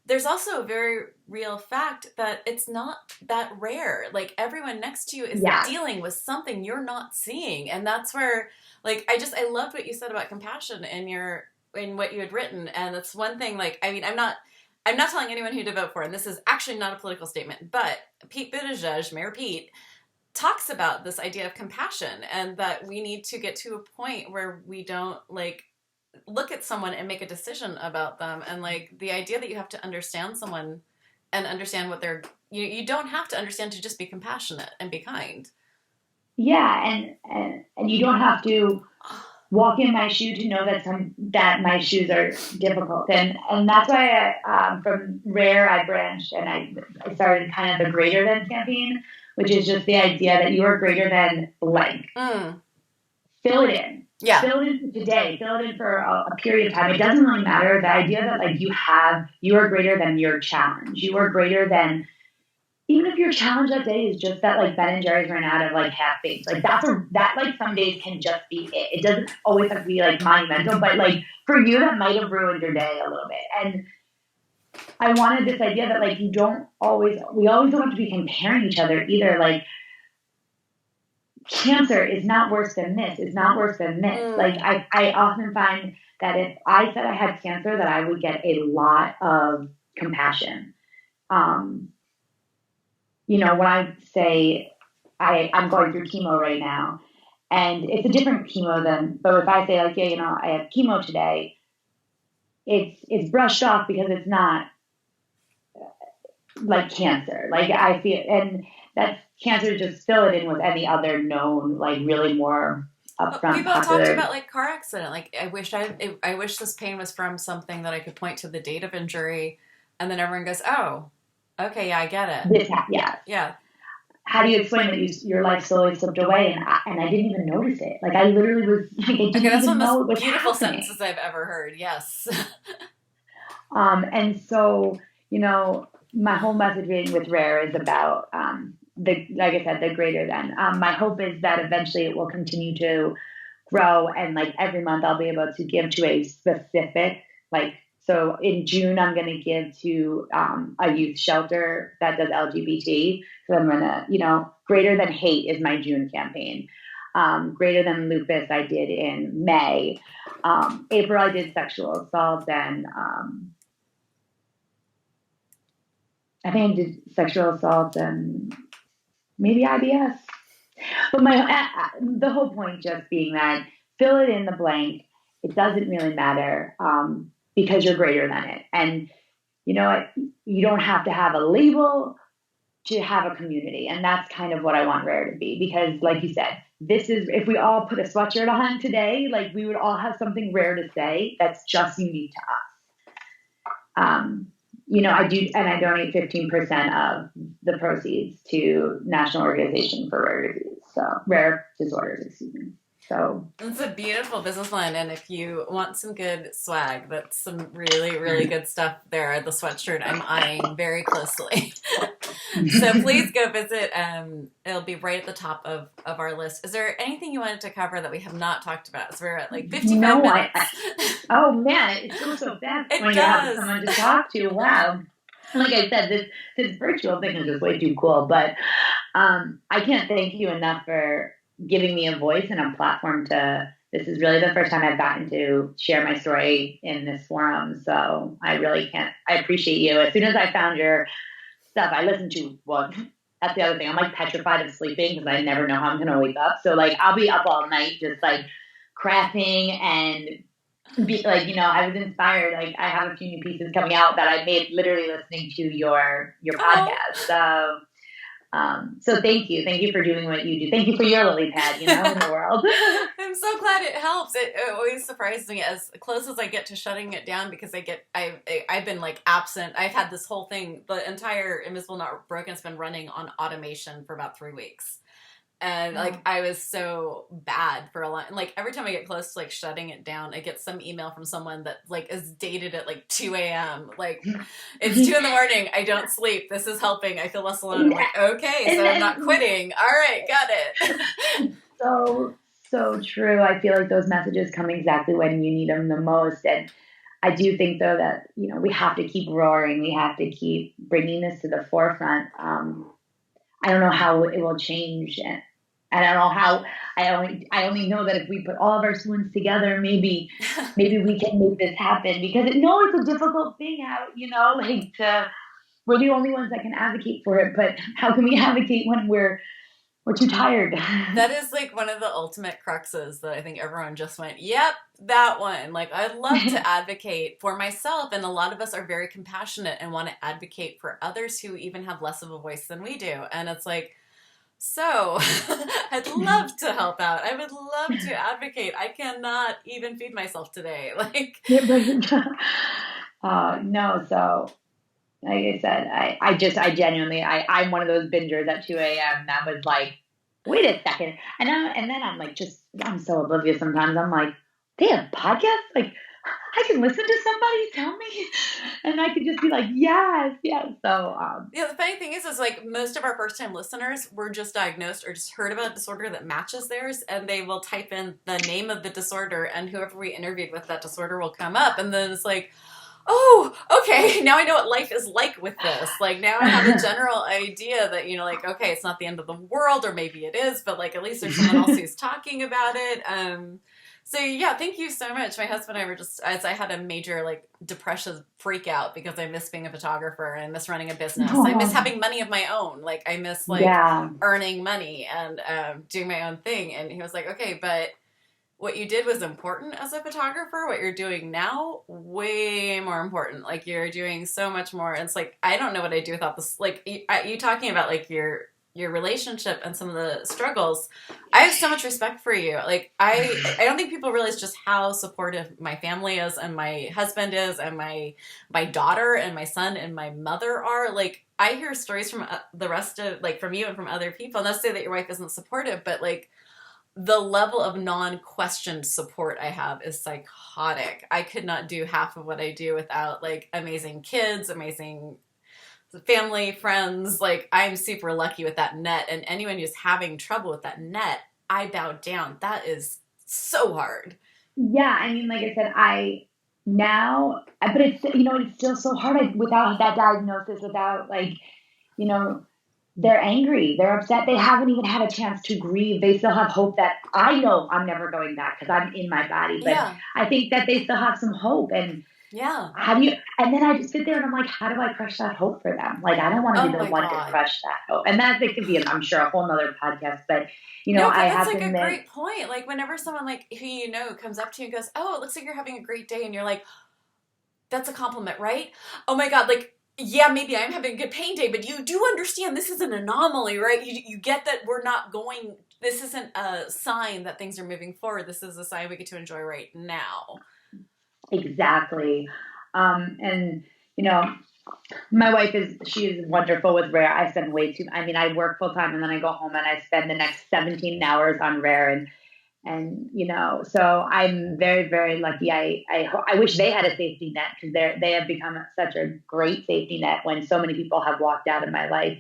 there's also a very real fact that it's not that rare. Like everyone next to you is dealing with something you're not seeing. And that's where, I loved what you said about compassion in what you had written. And that's one thing, I'm not telling anyone who to vote for, and this is actually not a political statement, but Pete Buttigieg, Mayor Pete, talks about this idea of compassion and that we need to get to a point where we don't look at someone and make a decision about them. And the idea that you have to understand someone and understand what you don't have to understand to just be compassionate and be kind. Yeah. And you don't have to walk in my shoe to know that my shoes are difficult. And that's why from Rare, I branched and I started kind of the greater than campaign, which is just the idea that you are greater than blank. Fill it in. Yeah. Fill it in today. Fill it in for a period of time. It doesn't really matter. The idea that you are greater than your challenge. You are greater than, even if your challenge that day is just that Ben and Jerry's ran out of half baked. That some days can just be it. It doesn't always have to be monumental, but for you that might have ruined your day a little bit. And I wanted this idea that we always don't have to be comparing each other either. Cancer is not worse than this. It's not worse than this. I often find that if I said I had cancer, that I would get a lot of compassion. When I say I'm going through chemo right now, and it's a different chemo but if I say I have chemo today, it's brushed off because it's not cancer. I feel, and that's cancer, just fill it in with any other known, really more upfront. People talked about car accident. I wish this pain was from something that I could point to the date of injury, and then everyone goes, "Oh, okay, yeah, I get it." Yeah. How do you explain that your life slowly slipped away and I didn't even notice it? I literally was that's one of the most beautiful sentences I've ever heard. Yes. And so my whole messaging with Rare is about like I said, the greater than. My hope is that eventually it will continue to grow, and every month I'll be able to give to a specific So in June, I'm going to give to a youth shelter that does LGBT. So I'm going to, greater than hate is my June campaign. Greater than lupus I did in May. April I did sexual assault, and I think I did sexual assault and maybe IBS. But the whole point just being that fill it in the blank. It doesn't really matter because you're greater than it. And you know what? You don't have to have a label to have a community. And that's kind of what I want Rare to be. Because like you said, this is, if we all put a sweatshirt on today, like we would all have something rare to say that's just unique to us. I do, and I donate 15% of the proceeds to National Organization for Rare Disorders, excuse me. So it's a beautiful business line, and if you want some good swag, that's some really, really good stuff there. The sweatshirt I'm eyeing very closely. So please go visit. It'll be right at the top of our list. Is there anything you wanted to cover that we have not talked about? So we're at like 55 minutes. Oh man, it goes so fast when you have someone to talk to. Wow. Like I said, this virtual thing is just way too cool. But I can't thank you enough for giving me a voice and a platform this is really the first time I've gotten to share my story in this forum. So I appreciate you. As soon as I found your stuff, I listened to that's the other thing. I'm like petrified of sleeping because I never know how I'm going to wake up. So like, I'll be up all night, just like crafting and be like, I was inspired. Like I have a few new pieces coming out that I made literally listening to your podcast. So thank you for doing what you do. Thank you for your lily pad, in the world. I'm so glad it helps. It always surprises me as close as I get to shutting it down because I've been like absent. I've had this whole thing, the entire Invisible Not Broken has been running on automation for about 3 weeks. And like I was so bad for a long, like every time I get close to like shutting it down, I get some email from someone that like is dated at like 2 a.m. Like it's 2 in the morning. I don't sleep. This is helping. I feel less alone. I'm like, okay, so I'm not quitting. All right, got it. So true. I feel like those messages come exactly when you need them the most. And I do think though that, we have to keep roaring. We have to keep bringing this to the forefront. I don't know how it will change, and I don't know how. I only know that if we put all of our spoons together, maybe we can make this happen. Because it's a difficult thing out, we're the only ones that can advocate for it. But how can we advocate when we're too tired? That is like one of the ultimate cruxes that I think everyone just went, yep, that one. Like I'd love to advocate for myself, and a lot of us are very compassionate and want to advocate for others who even have less of a voice than we do. And it's like, so I'd love to help out. I would love to advocate. I cannot even feed myself today. Like no, so like I said, I genuinely, I'm one of those bingers at 2 a.m. that was like, wait a second. And then I'm like, I'm so oblivious sometimes. I'm like, they have podcasts? Like, I can listen to somebody tell me, and I could just be like, yes. So, the funny thing is like most of our first time listeners were just diagnosed or just heard about a disorder that matches theirs, and they will type in the name of the disorder, and whoever we interviewed with that disorder will come up, and then it's like, oh, okay, now I know what life is like with this. Like, now I have a general idea that, like, okay, it's not the end of the world, or maybe it is, but, like, at least there's someone else who's talking about it. So, yeah, thank you so much. My husband and I were as I had a major, like, depression freak out because I miss being a photographer and I miss running a business. I miss having money of my own. Like, I miss, like, earning money and doing my own thing. And he was like, okay, but what you did was important as a photographer. What you're doing now, way more important. Like, you're doing so much more. And it's like, I don't know what I'd do without this. Like, you talking about, like, your relationship and some of the struggles. I have so much respect for you. Like, I don't think people realize just how supportive my family is, and my husband is, and my daughter and my son and my mother are. Like, I hear stories from the rest of, like, from you and from other people. Not to say that your wife isn't supportive, but, like, the level of non-questioned support I have is psychotic. I could not do half of what I do without, like, amazing kids, amazing family, friends. Like, I'm super lucky with that net, and anyone who's having trouble with that net, I bow down. That is so hard. Yeah, I mean, like I said, but it's, it's still so hard without that diagnosis, without, like, they're angry, they're upset, they haven't even had a chance to grieve. They still have hope that I know I'm never going back because I'm in my body, but Yeah. I think that they still have some hope. And Yeah. how do you, and then I just sit there and I'm like, how do I crush that hope for them? Like, I don't want to Oh be the my one to God. crush that hope. And that it could be, I'm sure, a whole nother podcast, but No, but I that's have like to a admit, great point. Like whenever someone like who you know comes up to you and goes, "Oh, it looks like you're having a great day," and you're like, "That's a compliment, right?" Oh my God, like yeah, maybe I'm having a good pain day, but you do understand this is an anomaly, right? You get that we're not going. This isn't a sign that things are moving forward. This is a sign we get to enjoy right now. exactly. And my wife she is wonderful with Rare. I spend way too, I mean, I work full time and then I go home and I spend the next 17 hours on Rare. And so I'm very, very lucky. I wish they had a safety net because they have become such a great safety net when so many people have walked out of my life,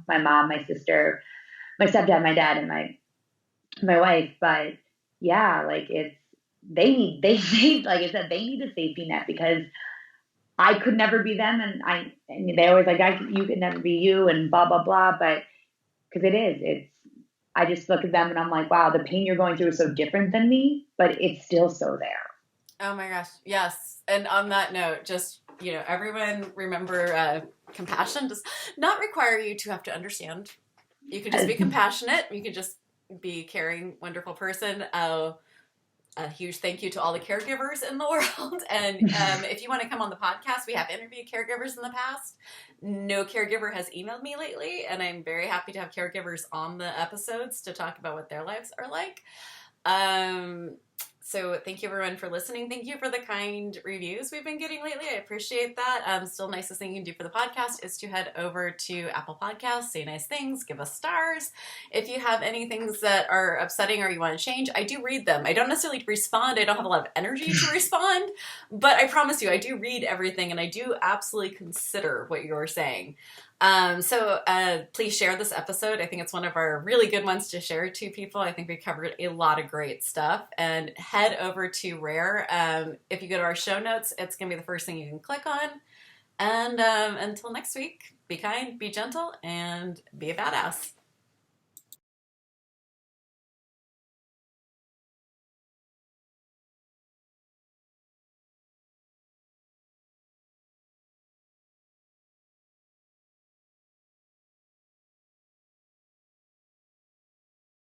my mom, my sister, my stepdad, my dad, and my wife. But yeah, like they need, like I said, they need a safety net because I could never be them. And they always like, you could never be you and blah, blah, blah. But because I just look at them and I'm like, wow, the pain you're going through is so different than me, but it's still so there. Oh my gosh, yes. And on that note, just everyone remember, compassion does not require you to have to understand. You can just be compassionate. You can just be a caring, wonderful person. A huge thank you to all the caregivers in the world. And if you want to come on the podcast, we have interviewed caregivers in the past. No caregiver has emailed me lately, and I'm very happy to have caregivers on the episodes to talk about what their lives are like. So thank you everyone for listening. Thank you for the kind reviews we've been getting lately. I appreciate that. Still nicest thing you can do for the podcast is to head over to Apple Podcasts, say nice things, give us stars. If you have any things that are upsetting or you want to change, I do read them. I don't necessarily respond. I don't have a lot of energy to respond, but I promise you, I do read everything and I do absolutely consider what you're saying. So please share this episode. I think it's one of our really good ones to share to people. I think we covered a lot of great stuff. And head over to Rare. If you go to our show notes, it's going to be the first thing you can click on. And until next week, be kind, be gentle, and be a badass.